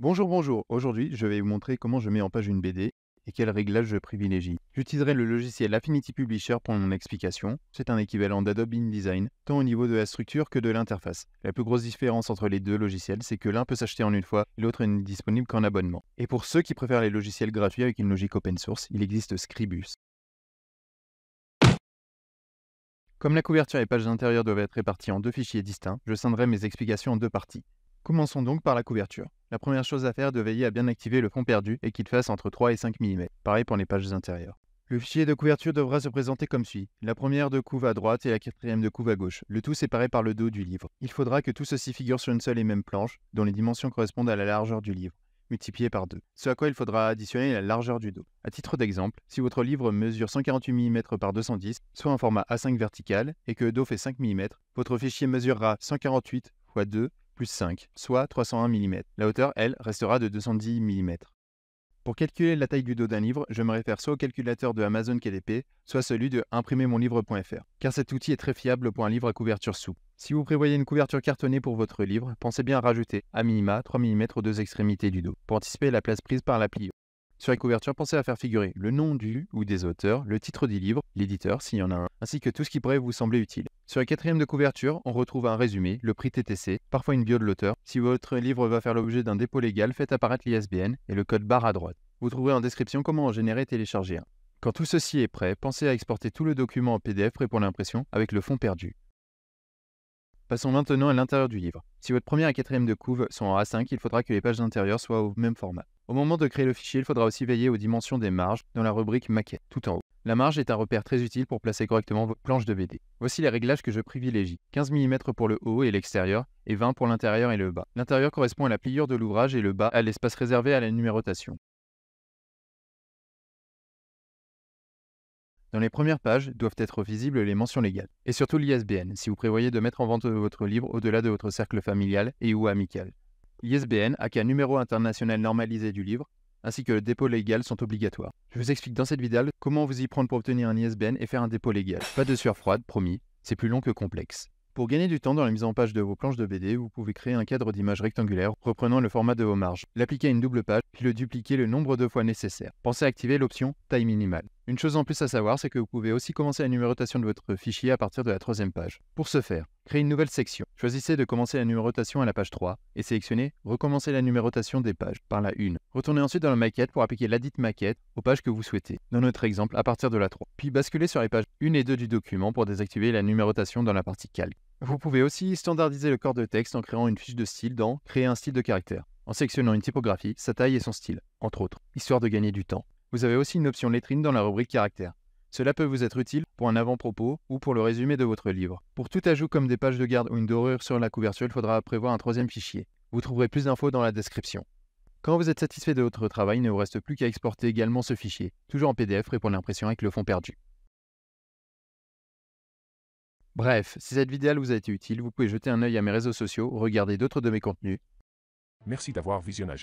Bonjour. Aujourd'hui, je vais vous montrer comment je mets en page une BD et quels réglages je privilégie. J'utiliserai le logiciel Affinity Publisher pour mon explication. C'est un équivalent d'Adobe InDesign, tant au niveau de la structure que de l'interface. La plus grosse différence entre les deux logiciels, c'est que l'un peut s'acheter en une fois et l'autre n'est disponible qu'en abonnement. Et pour ceux qui préfèrent les logiciels gratuits avec une logique open source, il existe Scribus. Comme la couverture et pages intérieures doivent être réparties en deux fichiers distincts, je scinderai mes explications en deux parties. Commençons donc par la couverture. La première chose à faire est de veiller à bien activer le fond perdu et qu'il fasse entre 3 et 5 mm. Pareil pour les pages intérieures. Le fichier de couverture devra se présenter comme suit. La première de couve à droite et la quatrième de couve à gauche, le tout séparé par le dos du livre. Il faudra que tout ceci figure sur une seule et même planche, dont les dimensions correspondent à la largeur du livre, multiplié par 2. Ce à quoi il faudra additionner la largeur du dos. À titre d'exemple, si votre livre mesure 148 mm par 210, soit un format A5 vertical, et que le dos fait 5 mm, votre fichier mesurera 148 x 2 plus 5, soit 301 mm. La hauteur, elle, restera de 210 mm. Pour calculer la taille du dos d'un livre, je me réfère soit au calculateur de Amazon KDP, soit celui de imprimermonlivre.fr, car cet outil est très fiable pour un livre à couverture souple. Si vous prévoyez une couverture cartonnée pour votre livre, pensez bien à rajouter, à minima, 3 mm aux deux extrémités du dos, pour anticiper la place prise par la plie. Sur la couverture, pensez à faire figurer le nom du ou des auteurs, le titre du livre, l'éditeur s'il y en a un, ainsi que tout ce qui pourrait vous sembler utile. Sur la quatrième de couverture, on retrouve un résumé, le prix TTC, parfois une bio de l'auteur. Si votre livre va faire l'objet d'un dépôt légal, faites apparaître l'ISBN et le code barre à droite. Vous trouverez en description comment en générer et télécharger un. Quand tout ceci est prêt, pensez à exporter tout le document en PDF prêt pour l'impression avec le fond perdu. Passons maintenant à l'intérieur du livre. Si votre première et quatrième de couve sont en A5, il faudra que les pages intérieures soient au même format. Au moment de créer le fichier, il faudra aussi veiller aux dimensions des marges dans la rubrique maquette, tout en haut. La marge est un repère très utile pour placer correctement vos planches de BD. Voici les réglages que je privilégie. 15 mm pour le haut et l'extérieur, et 20 pour l'intérieur et le bas. L'intérieur correspond à la pliure de l'ouvrage et le bas à l'espace réservé à la numérotation. Dans les premières pages doivent être visibles les mentions légales, et surtout l'ISBN, si vous prévoyez de mettre en vente votre livre au-delà de votre cercle familial et ou amical. L'ISBN, aka numéro international normalisé du livre, ainsi que le dépôt légal sont obligatoires. Je vous explique dans cette vidéo comment vous y prendre pour obtenir un ISBN et faire un dépôt légal. Pas de sueur froide, promis, c'est plus long que complexe. Pour gagner du temps dans la mise en page de vos planches de BD, vous pouvez créer un cadre d'image rectangulaire reprenant le format de vos marges, l'appliquer à une double page, puis le dupliquer le nombre de fois nécessaire. Pensez à activer l'option taille minimale. Une chose en plus à savoir, c'est que vous pouvez aussi commencer la numérotation de votre fichier à partir de la troisième page. Pour ce faire, créez une nouvelle section. Choisissez de commencer la numérotation à la page 3 et sélectionnez Recommencer la numérotation des pages par la 1. Retournez ensuite dans la maquette pour appliquer ladite maquette aux pages que vous souhaitez, dans notre exemple à partir de la 3. Puis basculez sur les pages 1 et 2 du document pour désactiver la numérotation dans la partie calque. Vous pouvez aussi standardiser le corps de texte en créant une fiche de style dans Créer un style de caractère, en sélectionnant une typographie, sa taille et son style, entre autres, histoire de gagner du temps. Vous avez aussi une option lettrine dans la rubrique caractère. Cela peut vous être utile pour un avant-propos ou pour le résumé de votre livre. Pour tout ajout comme des pages de garde ou une dorure sur la couverture, il faudra prévoir un troisième fichier. Vous trouverez plus d'infos dans la description. Quand vous êtes satisfait de votre travail, il ne vous reste plus qu'à exporter également ce fichier, toujours en PDF prêt pour l'impression avec le fond perdu. Bref, si cette vidéo vous a été utile, vous pouvez jeter un œil à mes réseaux sociaux ou regarder d'autres de mes contenus. Merci d'avoir visionné.